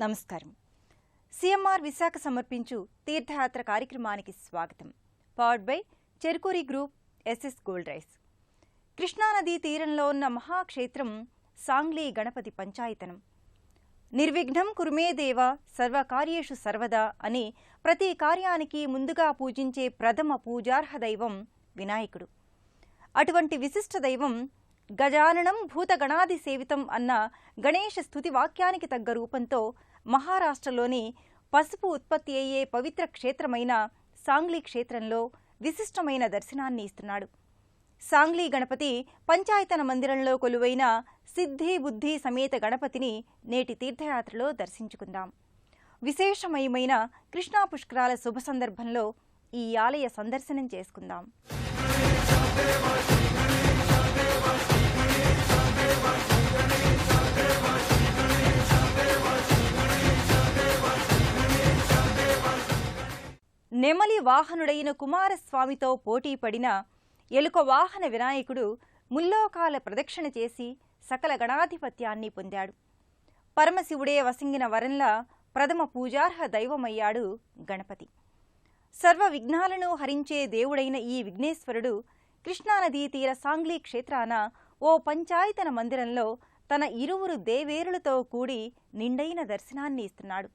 నమస్కారం. సిఎంఆర్ విశాఖ సమర్పించు తీర్థయాత్ర కార్యక్రమానికి స్వాగతం. Powered by Cherukuri group, SS gold rice. కృష్ణానదీ తీరంలో ఉన్న మహాక్షేత్రం సాంగ్లీ గణపతి పంచాయతనం. నిర్విఘ్నం కురుమే దేవ సర్వకార్యేషు సర్వదా అని ప్రతి కార్యానికి ముందుగా పూజించే ప్రథమ పూజార్హ దైవం వినాయకుడు. అటువంటి విశిష్ట దైవం గజాననం భూతగణాది సేవితం అన్న గణేష స్తుతి వాక్యానికి తగ్గ రూపంతో మహారాష్ట్రలోని పసుపు ఉత్పత్తి అయ్యే పవిత్ర క్షేత్రమైన సాంగ్లీ క్షేత్రంలో విశిష్టమైన దర్శనాన్ని ఇస్తున్నాడు. సాంగ్లీ గణపతి పంచాయతన మందిరంలో కొలువైన సిద్ధి బుద్ధి సమేత గణపతిని నేటి తీర్థయాత్రలో దర్శించుకుందాం. విశేషమయమైన కృష్ణా పుష్కరాల శుభ సందర్భంలో ఈ ఆలయ సందర్శనం చేసుకుందాం. నెమలి వాహనుడైన కుమారస్వామితో పోటీపడిన ఎలుక వాహన వినాయకుడు ముల్లోకాల ప్రదక్షిణ చేసి సకల గణాధిపత్యాన్ని పొందాడు. పరమశివుడే వసింగిన వరంలా ప్రథమ పూజార్హ దైవమయ్యాడు గణపతి. సర్వ విఘ్నాలను హరించే దేవుడైన ఈ విఘ్నేశ్వరుడు కృష్ణానదీ తీర సాంగ్లీ క్షేత్రాన ఓ పంచాయతన మందిరంలో తన ఇరువురు దేవేరులతో కూడి నిండైన దర్శనాన్ని ఇస్తున్నాడు.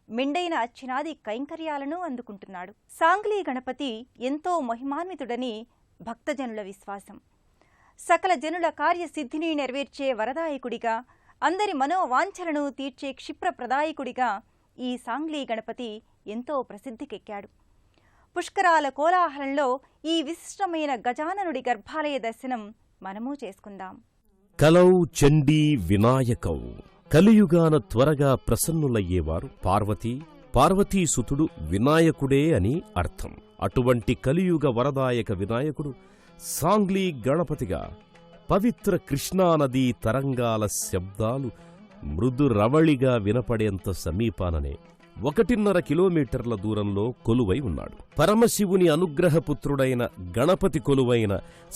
మెండైన అర్చనాది కైంకర్యాలను అందుకుంటున్నాడు. సాంగ్లీ గణపతి ఎంతో మహిమాన్వితుడని భక్తజనుల విశ్వాసం. సకల జనుల కార్యసిద్ధిని నెరవేర్చే వరదాయకుడిగా, అందరి మనోవాంఛలను తీర్చే క్షిప్ర ప్రదాయకుడిగా ఈ సాంగ్లీ గణపతి ఎంతో ప్రసిద్ధికెక్కాడు. పుష్కరాల కోలాహలంలో ఈ విశిష్టమైన గజాననుడి గర్భాలయ దర్శనం మనమూ చేసుకుందాం. కలౌ చండీ వినాయకౌ. కలియుగాన త్వరగా ప్రసన్నులయ్యేవారు పార్వతీసుతుడు వినాయకుడే అని అర్థం. అటువంటి కలియుగ వరదాయక వినాయకుడు సాంగ్లీ గణపతిగా పవిత్ర కృష్ణానదీ తరంగాల శబ్దాలు మృదురవళిగా వినపడేంత సమీపాననే 1.5 కిలోమీటర్ల దూరంలో కొలువై ఉన్నాడు. పరమశివుని అనుగ్రహపుత్రుడైన గణపతి కొలువైన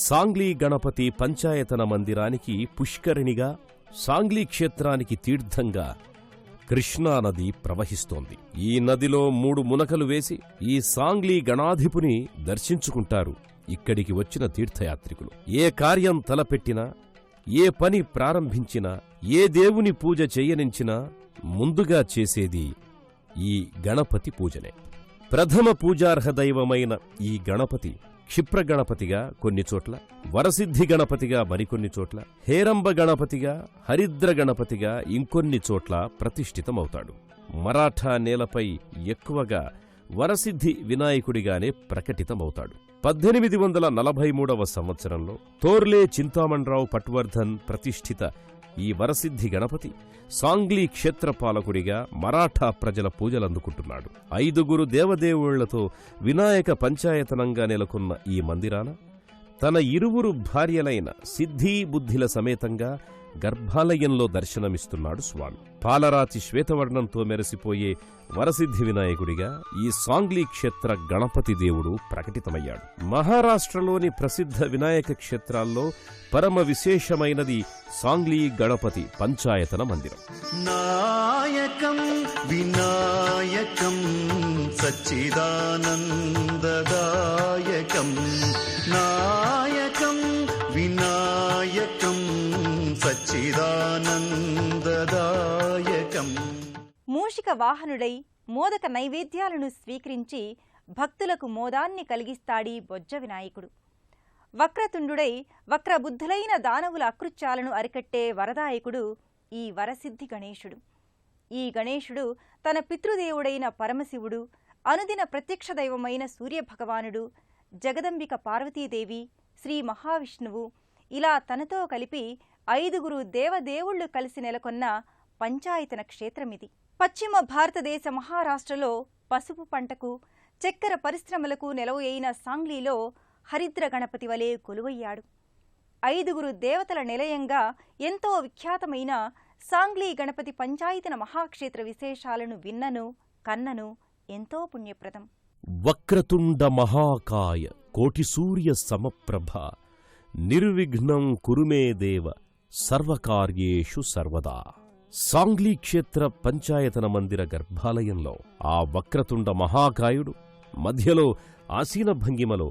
సాంగ్లీ గణపతి పంచాయతన మందిరానికి పుష్కరిణిగా, సాంగ్లీ క్షేత్రానికి తీర్థంగా కృష్ణానది ప్రవహిస్తోంది. ఈ నదిలో 3 మునకలు వేసి ఈ సాంగ్లీ గణాధిపుని దర్శించుకుంటారు ఇక్కడికి వచ్చిన తీర్థయాత్రికులు. ఏ కార్యం తలపెట్టినా, ఏ పని ప్రారంభించినా, ఏ దేవుని పూజ చేయనించినా ముందుగా చేసేది ఈ గణపతి పూజనే. ప్రథమ పూజార్హ దైవమైన ఈ గణపతి క్షిప్ర గణపతిగా కొన్ని చోట్ల, వరసిద్ధి గణపతిగా మరికొన్ని చోట్ల, హేరంబ గణపతిగా, హరిద్ర గణపతిగా ఇంకొన్ని చోట్ల ప్రతిష్ఠితమవుతాడు. మరాఠా నేలపై ఎక్కువగా వరసిద్ధి వినాయకుడిగానే ప్రకటితమవుతాడు. 1843వ సంవత్సరంలో తోర్లే చింతామణరావు పట్వర్ధన్ ప్రతిష్ఠిత ఈ వరసిద్ధి గణపతి సాంగ్లీ క్షేత్రపాలకుడిగా మరాఠా ప్రజల పూజలందుకుంటున్నాడు. 5 దేవదేవుళ్లతో వినాయక పంచాయతనంగా నెలకొన్న ఈ మందిరాన తన ఇరువురు భార్యలైన సిద్ధి బుద్ధిల సమేతంగా గర్భాలయంలో దర్శనమిస్తున్నాడు స్వామి. పాలరాతి శ్వేతవర్ణంతో మెరిసిపోయే వరసిద్ధి వినాయకుడిగా ఈ సాంగ్లీ క్షేత్ర గణపతి దేవుడు ప్రకటితమయ్యాడు. మహారాష్ట్రలోని ప్రసిద్ధ వినాయక క్షేత్రాల్లో పరమ విశేషమైనది సాంగ్లీ గణపతి పంచాయతన మందిరం. నాయకం వినాయకం సచ్చిదానందదాయకం, నాయకం వినాయకం సచ్చిదానందదాయకం. మూషిక వాహనుడై మోదక నైవేద్యాలను స్వీకరించి భక్తులకు మోదాన్ని కలిగిస్తాడీ బొజ్జ వినాయకుడు. వక్రతుండుడై వక్రబుద్ధులైన దానవుల అకృత్యాలను అరికట్టే వరదాయకుడు ఈ వరసిద్ధి గణేశుడు. ఈ గణేశుడు తన పితృదేవుడైన పరమశివుడు, అనుదిన ప్రత్యక్ష దైవమైన సూర్యభగవానుడు, జగదంబిక పార్వతీదేవి, శ్రీ మహావిష్ణువు ఇలా తనతో కలిపి 5 దేవదేవుళ్లు కలిసి నెలకొన్న పంచాయతన క్షేత్రమిది. పశ్చిమ భారతదేశ మహారాష్ట్రలో పసుపు పంటకు, చక్కెర పరిశ్రమలకు నెలవైన సాంగ్లీలో హరిద్ర గణపతి వలె కొలువయ్యాడు. 5 దేవతల నిలయంగా ఎంతో విఖ్యాతమైన సాంగ్లీ గణపతి పంచాయతన మహాక్షేత్ర విశేషాలను విన్నను కన్నను ఎంతో పుణ్యప్రదం. వక్రతుండ మహాకాయ కోటి సూర్య సమప్రభ నిర్విఘ్నం కురుమే దేవ సర్వకార్యేషు సర్వదా. సాంగ్లీ క్షేత్ర పంచాయతన మందిర గర్భాలయంలో ఆ వక్రతుండ మహాకాయుడు మధ్యలో ఆసీన భంగిమలో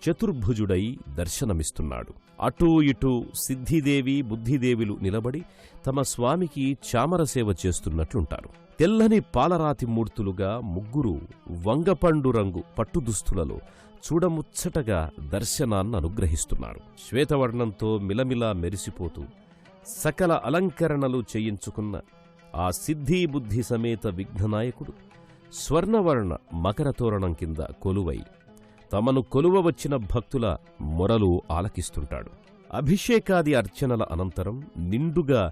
చతుర్భుజుడై దర్శనమిస్తున్నాడు. అటూ ఇటూ సిద్ధిదేవి బుద్ధిదేవులు నిలబడి తమ స్వామికి చామరసేవ చేస్తున్నట్లుంటారు. తెల్లని పాలరాతి మూర్తులుగా ముగ్గురు వంగపండు రంగు పట్టుదుస్తులలో చూడముచ్చటగా దర్శనాన్ననుగ్రహిస్తున్నారు. శ్వేతవర్ణంతో మిలమిలా మెరిసిపోతూ సకల అలంకరణలు చేయించుకున్న ఆ సిద్ధి బుద్ధి సమేత విఘ్ననాయకుడు స్వర్ణవర్ణ మకరతోరణం కింద కొలువై తమను కొలువవచ్చిన భక్తుల మొరలు ఆలకిస్తుంటాడు. అభిషేకాది అర్చనల అనంతరం నిండుగా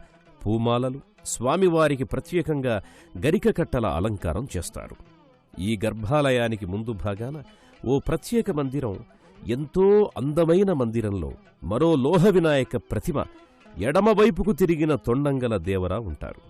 పూమాలలు, స్వామివారికి ప్రత్యేకంగా గరికకట్టల అలంకారం చేస్తారు. ఈ గర్భాలయానికి ముందు భాగాన ఓ ప్రత్యేక మందిరం, ఎంతో అందమైన మందిరంలో మరో లోహ వినాయక ప్రతిమ ఎడమవైపుకు తిరిగిన తొండంగల దేవరా ఉంటారు.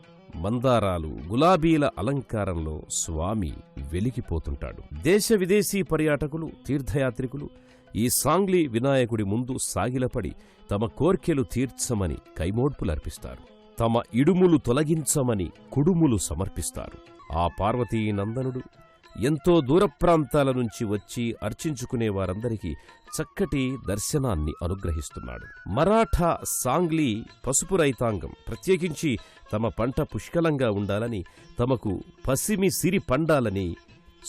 మందారాలు, గులాబీల అలంకారంలో స్వామి వెలిగిపోతుంటాడు. దేశ విదేశీ పర్యాటకులు, తీర్థయాత్రికులు ఈ సాంగ్లీ వినాయకుడి ముందు సాగిలపడి తమ కోర్కెలు తీర్చమని కైమోడ్పులర్పిస్తారు. తమ ఇడుములు తొలగించమని కుడుములు సమర్పిస్తారు. ఆ పార్వతీనందనుడు ఎంతో దూర ప్రాంతాల నుంచి వచ్చి అర్చించుకునే వారందరికీ చక్కటి దర్శనాన్ని అనుగ్రహిస్తున్నాడు. మరాఠా సాంగ్లీ పసుపు రైతాంగం ప్రత్యేకించి తమ పంట పుష్కలంగా ఉండాలని, తమకు పసిమి సిరి పండాలని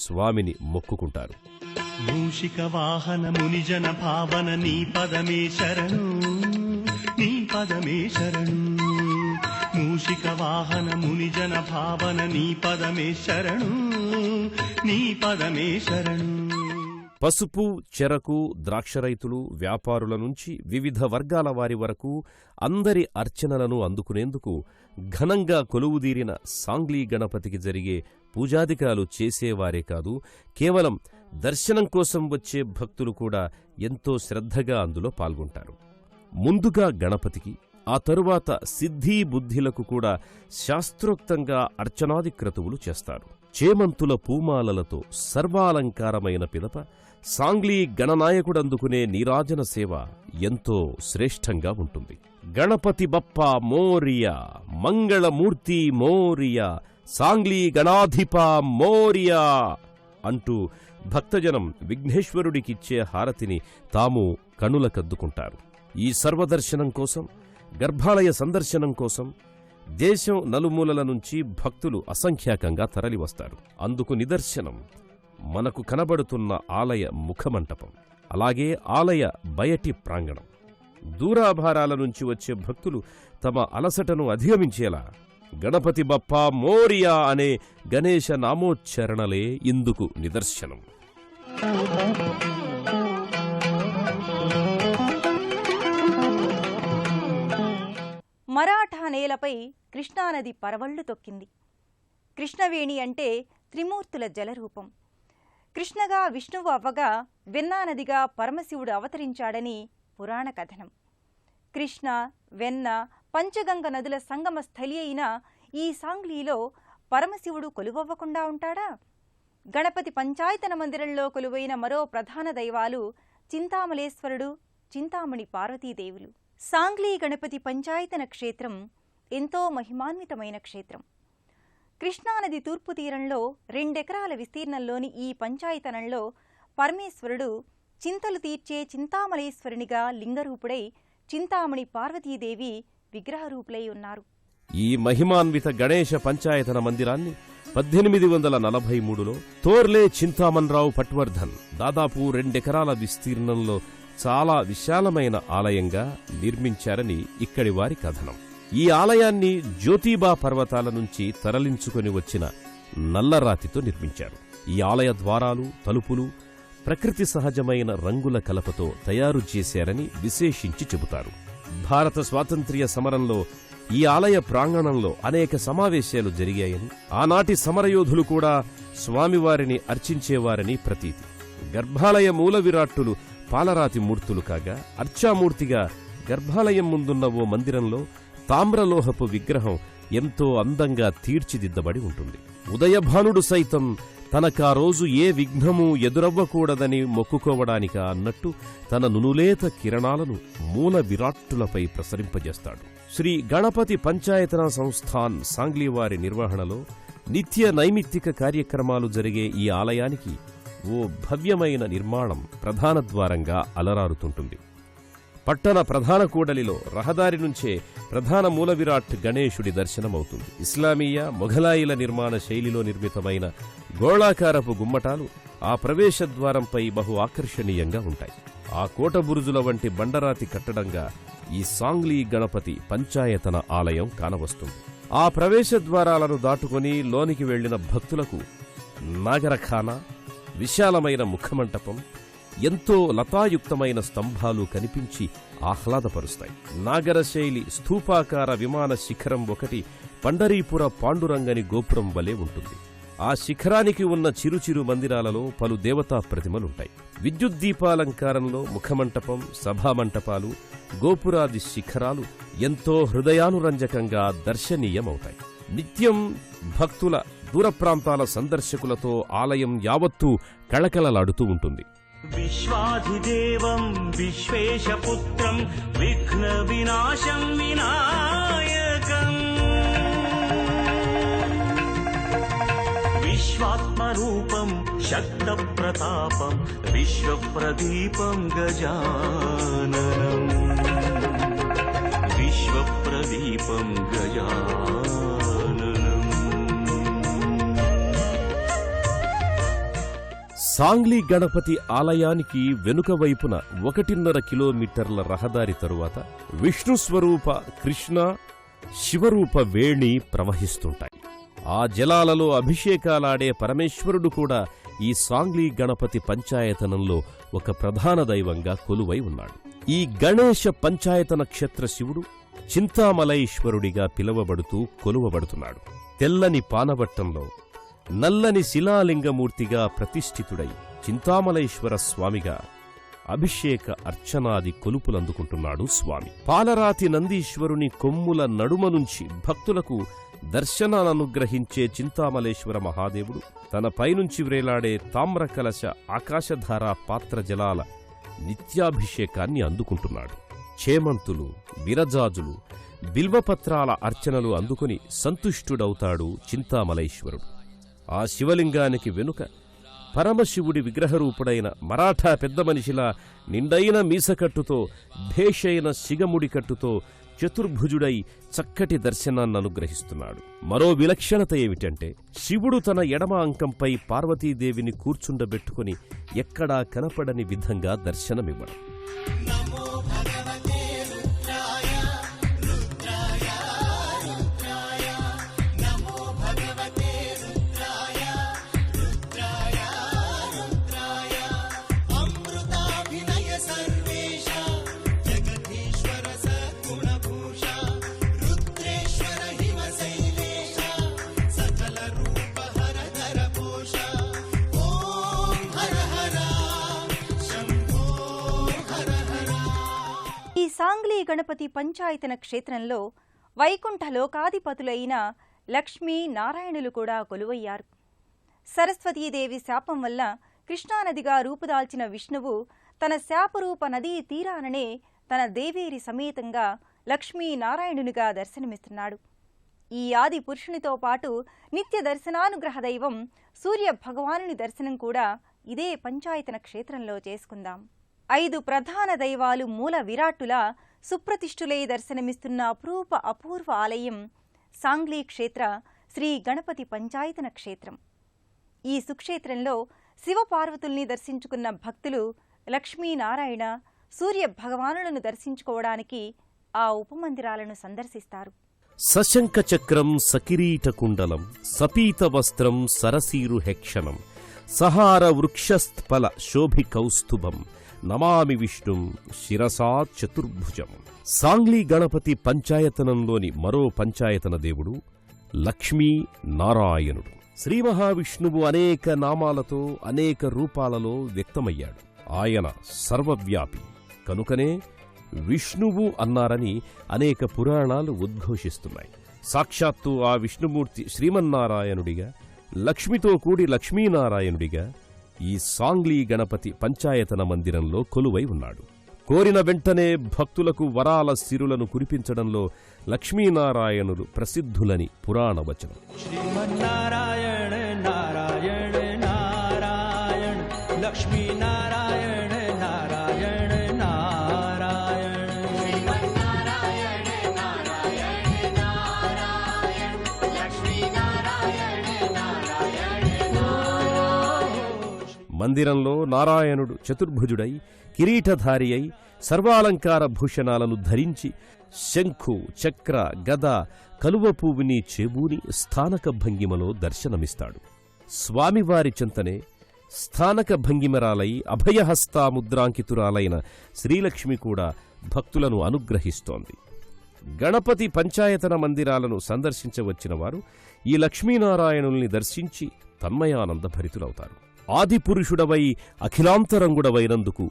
స్వామిని మొక్కుకుంటారు. మూషిక వాహన మునిజన భావన నీ పదమే శరణు, నీ పదమే శరణు. మూషిక వాహన మునిజన భావన నీ పదమే శరణు, నీ పదమే శరణు. పసుపు, చెరకు, ద్రాక్ష రైతులు, వ్యాపారుల నుంచి వివిధ వర్గాల వారి వరకు అందరి అర్చనలను అందుకునేందుకు ఘనంగా కొలువుదీరిన సాంగ్లీ గణపతికి జరిగే పూజాధికాలు చేసేవారే కాదు, కేవలం దర్శనం కోసం వచ్చే భక్తులు కూడా ఎంతో శ్రద్ధగా అందులో పాల్గొంటారు. ముందుగా గణపతికి, ఆ తరువాత సిద్ధి బుద్ధిలకు కూడా శాస్త్రోక్తంగా అర్చనాది క్రతువులు చేస్తారు. చేమంతుల పూమాలలతో సర్వాలంకారమైన పిదప సాంగ్లీ గణనాయకుడందుకునే నీరాజన సేవ ఎంతో శ్రేష్టంగా ఉంటుంది. గణపతి బప్పా మోరియా, మంగళమూర్తి మోరియా, సాంగ్లీ గణాధిప మోరియా అంటూ భక్తజనం విఘ్నేశ్వరుడికిచ్చే హారతిని తాము కనులకద్దుకుంటారు. ఈ సర్వదర్శనం కోసం, గర్భాలయ సందర్శనం కోసం దేశం నలుమూలల నుంచి భక్తులు అసంఖ్యాకంగా తరలివస్తారు. అందుకు నిదర్శనం మనకు కనబడుతున్న ఆలయ ముఖమంటపం, అలాగే ఆలయ బయటి ప్రాంగణం. దూరాభారాల నుంచి వచ్చే భక్తులు తమ అలసటను అధిగమించేలా గణపతి బప్పా మోరియా అనే గణేశ నామోచ్చరణలే ఇందుకు నిదర్శనం. మరాఠా నేలపై కృష్ణానది పరవళ్లు తొక్కింది. కృష్ణవేణి అంటే త్రిమూర్తుల జలరూపం. కృష్ణగా విష్ణువు అవ్వగా వెన్నానదిగా పరమశివుడు అవతరించాడని పురాణ కథనం. కృష్ణ, వెన్న, పంచగంగ నదుల సంగమ స్థలి అయిన ఈ సాంగ్లీలో పరమశివుడు కొలువవ్వకుండా ఉంటాడా? గణపతి పంచాయతన మందిరంలో కొలువైన మరో ప్రధాన దైవాలు చింతామలేశ్వరుడు, చింతామణి పార్వతీదేవులు. సాంగ్లీ గణపతి పంచాయతన క్షేత్రం ఎంతో మహిమాన్వితమైన క్షేత్రం. కృష్ణానది తూర్పు తీరంలో 2 ఎకరాల విస్తీర్ణంలోని ఈ పంచాయతనంలో పరమేశ్వరుడు చింతలు తీర్చే చింతామలేశ్వరునిగా లింగరూపుడై చింతామణి పార్వతీదేవి విగ్రహరూపులై ఉన్నారు. ఈ మహిమాన్విత గణేశ పంచాయతన మందిరాన్ని 1843లో తోర్లే చింతామన్రావు పట్వర్ధన్ దాదాపు 2 ఎకరాల విస్తీర్ణంలో చాలా విశాలమైన ఆలయంగా నిర్మించారని ఇక్కడి వారి కథనం. ఈ ఆలయాన్ని జ్యోతిబా పర్వతాల నుంచి తరలించుకొని వచ్చిన నల్లరాతితో నిర్మించారు. ఈ ఆలయ ద్వారాలు, తలుపులు ప్రకృతి సహజమైన రంగుల కలపతో తయారు చేశారని విశేషించి చెబుతారు. భారత స్వాతంత్ర్య సమరంలో ఈ ఆలయ ప్రాంగణంలో అనేక సమావేశాలు జరిగాయని, ఆనాటి సమరయోధులు కూడా స్వామివారిని అర్చించేవారని ప్రతీతి. గర్భాలయ మూల విరాట్టులు పాలరాతి మూర్తులు కాగా, అర్చామూర్తిగా గర్భాలయం ముందున్న ఓ మందిరంలో తామ్రలోహపు విగ్రహం ఎంతో అందంగా తీర్చిదిద్దబడి ఉంటుంది. ఉదయభానుడు సైతం తనకా రోజు ఏ విఘ్నమూ ఎదురవ్వకూడదని మొక్కుకోవడానిక అన్నట్టు తన నునులేత కిరణాలను మూల విరాట్టులపై ప్రసరింపజేస్తాడు. శ్రీ గణపతి పంచాయతన సంస్థాన్ సాంగ్లీవారి నిర్వహణలో నిత్య నైమిత్తిక కార్యక్రమాలు జరిగే ఈ ఆలయానికి ఓ భవ్యమైన నిర్మాణం ప్రధాన ద్వారంగా అలరారుతుంటుంది. పట్టణ ప్రధాన కూడలిలో రహదారి నుంచే ప్రధాన మూల విరాట్ గణేశుడి దర్శనమవుతుంది. ఇస్లామీయ మొఘలాయిల నిర్మాణ శైలిలో నిర్మితమైన గోళాకారపు గుమ్మటాలు ఆ ప్రవేశద్వారంపై బహు ఆకర్షణీయంగా ఉంటాయి. ఆ కోటబురుజుల వంటి బండరాతి కట్టడంగా ఈ సాంగ్లీ గణపతి పంచాయతన ఆలయం కానవస్తుంది. ఆ ప్రవేశద్వారాలను దాటుకొని లోనికి వెళ్లిన భక్తులకు నాగరఖానా, విశాలమైన ముఖమంటపం, ఎంతో లతాయుక్తమైన స్తంభాలు కనిపించి ఆహ్లాదపరుస్తాయి. నాగరశైలి స్థూపాకార విమాన శిఖరం ఒకటి పండరీపుర పాండురంగని గోపురం వలె ఉంటుంది. ఆ శిఖరానికి ఉన్న చిరుచిరు మందిరాలలో పలు దేవతా ప్రతిమలుంటాయి. విద్యుద్దీపాలంకారంలో ముఖమంటపం, సభామంటపాలు, గోపురాది శిఖరాలు ఎంతో హృదయానురంజకంగా దర్శనీయమవుతాయి. నిత్యం భక్తుల, దూర ప్రాంతాల సందర్శకులతో ఆలయం యావత్తూ కళకళలాడుతూ ఉంటుంది. విశ్వాధిదేవం విశ్వేశపుత్రం విఘ్న వినాశం వినాయకం విశ్వాత్మరూపం శక్త ప్రతాపం విశ్వప్రదీపం గజాననం విశ్వప్రదీపం గజాననం. సాంగ్లీ గణపతి ఆలయానికి వెనుక వైపున 1.5 కిలోమీటర్ల రహదారి తరువాత విష్ణుస్వరూప కృష్ణ, శివరూప వేణి ప్రవహిస్తుంటాయి. ఆ జలాలలో అభిషేకాలాడే పరమేశ్వరుడు కూడా ఈ సాంగ్లీ గణపతి పంచాయతనంలో ఒక ప్రధాన దైవంగా కొలువై ఉన్నాడు. ఈ గణేశ పంచాయతన క్షేత్ర శివుడు చింతామలైశ్వరుడిగా పిలువబడుతూ కొలువబడుతున్నాడు. తెల్లని పానవట్టంలో నల్లని శిలాలింగమూర్తిగా ప్రతిష్ఠితుడై చింతామలైశ్వర స్వామిగా అభిషేక అర్చనాది కొలుపులందుకుంటున్నాడు స్వామి. పాలరాతి నందీశ్వరుని కొమ్ముల నడుమ నుంచి భక్తులకు దర్శనాలనుగ్రహించే చింతామలేశ్వర మహాదేవుడు తన పైనుంచి వ్రేలాడే తామ్రకలశ ఆకాశధార పాత్ర జలాల నిత్యాభిషేకాన్ని అందుకుంటున్నాడు. చేమంతులు, విరజాజులు, బిల్వపత్రాల అర్చనలు అందుకుని సంతుష్టుడవుతాడు చింతామలైశ్వరుడు. ఆ శివలింగానికి వెనుక పరమశివుడి విగ్రహరూపుడైన మరాఠా పెద్ద మనిషిలా నిండైన మీసకట్టుతో, భేషైన సిగముడికట్టుతో చతుర్భుజుడై చక్కటి దర్శనాన్ననుగ్రహిస్తున్నాడు. మరో విలక్షణత ఏమిటంటే శివుడు తన ఎడమ అంకంపై పార్వతీదేవిని కూర్చుండబెట్టుకుని ఎక్కడా కనపడని విధంగా దర్శనమివ్వడం. సాంగ్లీ గణపతి పంచాయతన క్షేత్రంలో వైకుంఠ లోకాధిపతులైన లక్ష్మీ నారాయణులు కూడా కొలువయ్యారు. సరస్వతీదేవి శాపం వల్ల కృష్ణానదిగా రూపుదాల్చిన విష్ణువు తన శాపరూప నదీ తీరాననే తన దేవేరి సమేతంగా లక్ష్మీనారాయణునిగా దర్శనమిస్తున్నాడు. ఈ ఆది పురుషునితో పాటు నిత్య దర్శనానుగ్రహ దైవం సూర్య భగవానుని దర్శనం కూడా ఇదే పంచాయతన క్షేత్రంలో చేసుకుందాం. 5 ప్రధాన దైవాలు మూల విరాట్టులా సుప్రతిష్ఠులై దర్శనమిస్తున్న అపూర్వ ఆలయం సాంగ్లీ క్షేత్ర శ్రీ గణపతి పంచాయతన క్షేత్రం. ఈ సుక్షేత్రంలో శివపార్వతుల్ని దర్శించుకున్న భక్తులు లక్ష్మీనారాయణ, సూర్య భగవానులను దర్శించుకోవడానికి ఆ ఉపమందిరాలను సందర్శిస్తారు. సశంఖ చక్రం సకిరీటకుండలం సపీత వస్త్రం సరసీరు హెక్షణం సహార వృక్షస్థల శోభి కౌస్తుభం నమామి విష్ణుం శిరసా చతుర్భుజం. సాంగ్లీ గణపతి పంచాయతనంలోని మరో పంచాయతన దేవుడు లక్ష్మీ నారాయణుడు. శ్రీ మహావిష్ణువు అనేక నామాలతో అనేక రూపాలలో వ్యక్తమయ్యాడు. ఆయన సర్వవ్యాపి కనుకనే విష్ణువు అన్నారని అనేక పురాణాలు ఉద్ఘోషిస్తున్నాయి. సాక్షాత్తు ఆ విష్ణుమూర్తి శ్రీమన్నారాయణుడిగా లక్ష్మితో కూడి లక్ష్మీనారాయణుడిగా ఈ సాంగ్లీ గణపతి పంచాయతన మందిరంలో కొలువై ఉన్నాడు. కోరిన వెంటనే భక్తులకు వరాల సిరులను కురిపించడంలో లక్ష్మీనారాయణులు ప్రసిద్ధులని పురాణవచనం. श्रीमन्नारायण नारायण नारायण लक्ष्मी नारायण नारायण नारायण श्रीमन्नारायण नारायण नारायण लक्ष्मी नारायण नारायण మందిరంలో నారాయణుడు చతుర్భుజుడై కిరీటధారి అయి సర్వాలంకార భూషణాలను ధరించి శంఖు, చక్ర, గద, కలువ పువ్వుని చేబూని స్థానక భంగిమలో దర్శనమిస్తాడు. స్వామివారి చెంతనే స్థానక భంగిమరాలై అభయహస్తాముద్రాంకితురాలైన శ్రీలక్ష్మి కూడా భక్తులను అనుగ్రహిస్తోంది. గణపతి పంచాయతన మందిరాలను సందర్శించవచ్చిన వారు ఈ లక్ష్మీనారాయణుల్ని దర్శించి తన్మయానందభరితులవుతారు. ఆదిపురుషుడవై అఖిలాంతరంగుడవైనందుకు,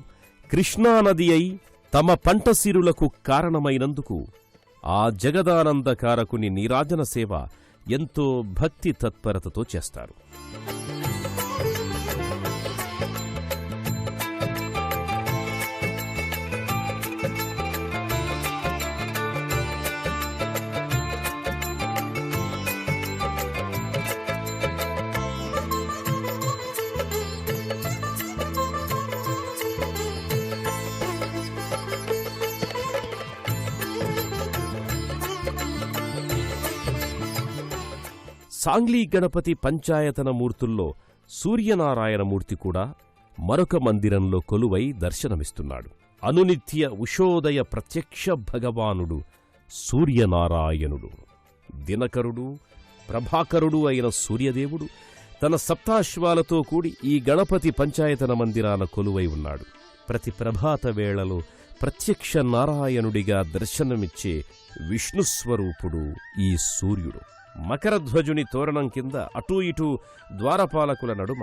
కృష్ణానది అయి తమ పంటసిరులకు కారణమైనందుకు ఆ జగదానందకారకుని నీరాజన సేవ ఎంతో భక్తి తత్పరతతో చేస్తారు. సాంగ్లీ గణపతి పంచాయతన మూర్తుల్లో సూర్యనారాయణమూర్తి కూడా మరొక మందిరంలో కొలువై దర్శనమిస్తున్నాడు. అనునిత్య ఉషోదయ ప్రత్యక్ష భగవానుడు సూర్యనారాయణుడు. దినకరుడు, ప్రభాకరుడు అయిన సూర్యదేవుడు తన సప్తాశ్వాలతో కూడి ఈ గణపతి పంచాయతన మందిరాన కొలువై ఉన్నాడు. ప్రతి ప్రభాత వేళలో ప్రత్యక్ష నారాయణుడిగా దర్శనమిచ్చే విష్ణుస్వరూపుడు ఈ సూర్యుడు. మకరధ్వజుని తోరణం కింద అటూ ఇటూ ద్వారపాలకుల నడుమ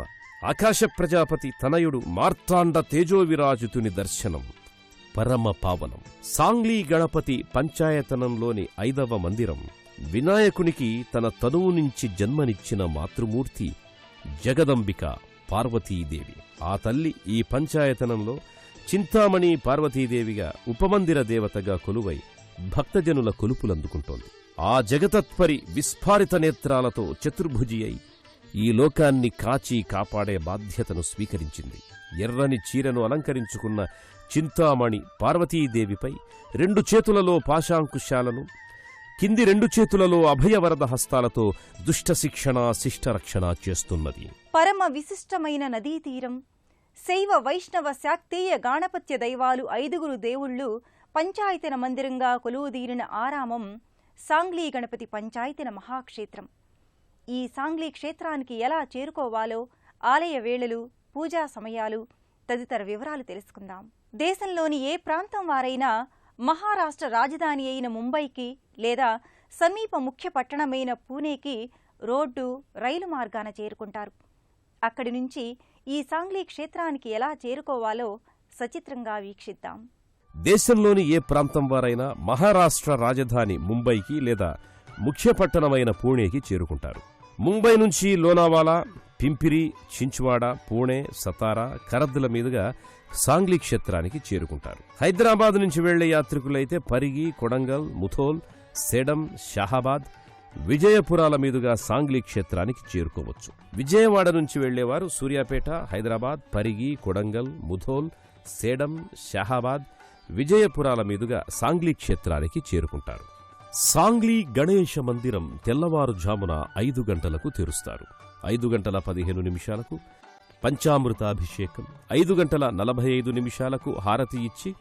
ఆకాశ ప్రజాపతి తనయుడు మార్తాండ తేజోవిరాజితుని దర్శనం పరమ పావనం. సాంగ్లీ గణపతి పంచాయతనంలోని 5వ మందిరం వినాయకునికి తన తనువు నుంచి జన్మనిచ్చిన మాతృమూర్తి జగదంబిక పార్వతీదేవి. ఆ తల్లి ఈ పంచాయతనంలో చింతామణి పార్వతీదేవిగా ఉపమందిర దేవతగా కొలువై భక్తజనుల కొలుపులందుకుంటోంది. ఆ జగతత్పరి విస్ఫారిత నేత్రాలతో చతుర్భుజి అయి ఈ లోకాన్ని కాచి కాపాడే బాధ్యతను స్వీకరించింది. ఎర్రని చీరను అలంకరించుకున్న చింతామణి పార్వతీదేవిపై 2 చేతులలో పాశాంకుశాలను, కింది 2 చేతులలో అభయవరద హస్తాలతో దుష్ట శిక్షణ శిష్టరక్షణ చేస్తున్నది. పరమ విశిష్టమైన నదీ తీరం, శైవ వైష్ణవ శాక్తేయ గాణపత్య దైవాలు 5గురు దేవుళ్ళు పంచాయతన మందిరంగా కొలువుదీరిన ఆరామం సాంగ్లీ గణపతి పంచాయతన మహాక్షేత్రం. ఈ సాంగ్లీ క్షేత్రానికి ఎలా చేరుకోవాలో, ఆలయ వేళలు, పూజా సమయాలు తదితర వివరాలు తెలుసుకుందాం. దేశంలోని ఏ ప్రాంతం వారైనా మహారాష్ట్ర రాజధాని అయిన ముంబైకి లేదా సమీప ముఖ్య పట్టణమైన పూణేకి రోడ్డు, రైలు మార్గాన చేరుకుంటారు. అక్కడి నుంచి ఈ సాంగ్లీ క్షేత్రానికి ఎలా చేరుకోవాలో సచిత్రంగా వీక్షిద్దాం. దేశంలోని ఏ ప్రాంతం వారైనా మహారాష్ట్ర రాజధాని ముంబైకి లేదా ముఖ్య పట్టణమైన పూణేకి చేరుకుంటారు. ముంబై నుంచి లోనావాలా, పింపిరి, చించ్వాడ, పూణే, సతారా, కరద్దుల మీదుగా సాంగ్లీ క్షేత్రానికి చేరుకుంటారు. హైదరాబాద్ నుంచి వెళ్లే యాత్రికులైతే పరిగి, కొడంగల్, ముథోల్, సేడం, షాహాబాద్, విజయపురాల మీదుగా సాంగ్లీ క్షేత్రానికి చేరుకోవచ్చు. విజయవాడ నుంచి వెళ్లేవారు సూర్యాపేట, హైదరాబాద్, పరిగి, కొడంగల్, ముథోల్, సేడం, షాహాబాద్, విజయపురాల మీదుగా సాంగ్లీ క్షేత్రానికి చేరుకుంటారు. సాంగ్లీ గణేశ మందిరం తెల్లవారుజామున 5 గంటలకు తెరుస్తారు. 5 గంటల 15 నిమిషాలకు పంచామృతాభిషేకం, 5 గంటల 45 నిమిషాలకు హారతి ఇచ్చి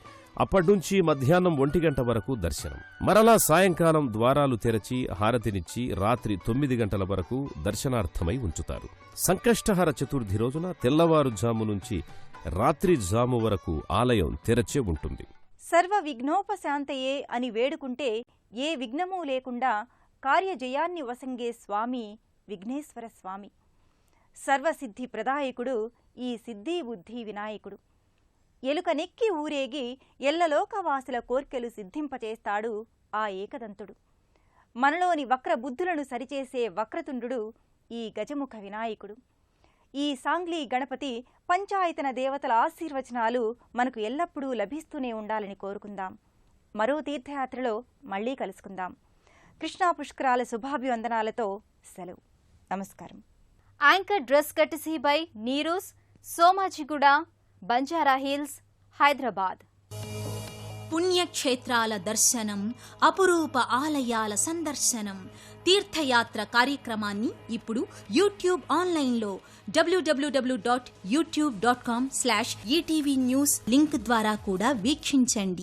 అప్పటినుంచి మధ్యాహ్నం 1 గంట వరకు దర్శనం. మరలా సాయంకాలం ద్వారాలు తెరచి హారతినిచ్చి రాత్రి 9 గంటల వరకు దర్శనార్థమై ఉంచుతారు. సంకష్టహర చతుర్థి రోజున తెల్లవారుజాము నుంచి రాత్రి జాము వరకు ఆలయం తెరచే ఉంటుంది. సర్వ విఘ్నోపశాంతయే అని వేడుకుంటే ఏ విఘ్నమూ లేకుండా కార్యజయాన్ని వసంగే స్వామి విఘ్నేశ్వర స్వామి. సర్వసిద్ధి ప్రదాయకుడు ఈ సిద్ధి బుద్ధి వినాయకుడు. ఎలుక నెక్కి ఊరేగి ఎల్లలోకవాసుల కోర్కెలు సిద్ధింపచేస్తాడు ఆ ఏకదంతుడు. మనలోని వక్ర బుద్ధులను సరిచేసే వక్రతుండు ఈ గజముఖ వినాయకుడు. ఈ సాంగ్లీ గణపతి పంచాయతన దేవతల ఆశీర్వచనాలు మనకు ఎల్లప్పుడూ లభిస్తూనే ఉండాలని కోరుకుందాం. మరో తీర్థయాత్రలో మళ్లీ కలుసుకుందాం. కృష్ణా పుష్కరాల శుభాభివందనాలతో సెలవు. నమస్కారం. Anchor dress courtesy by Neeru's, Somajiguda, Banjara Hills, Hyderabad. పుణ్యక్షేత్రాల దర్శనం, అపురూప ఆలయాల సందర్శనం, తీర్థయాత్ర కార్యక్రమాన్ని ఇప్పుడు యూట్యూబ్ ఆన్లైన్లో www.youtube.com/ETV News లింక్ ద్వారా కూడా వీక్షించండి.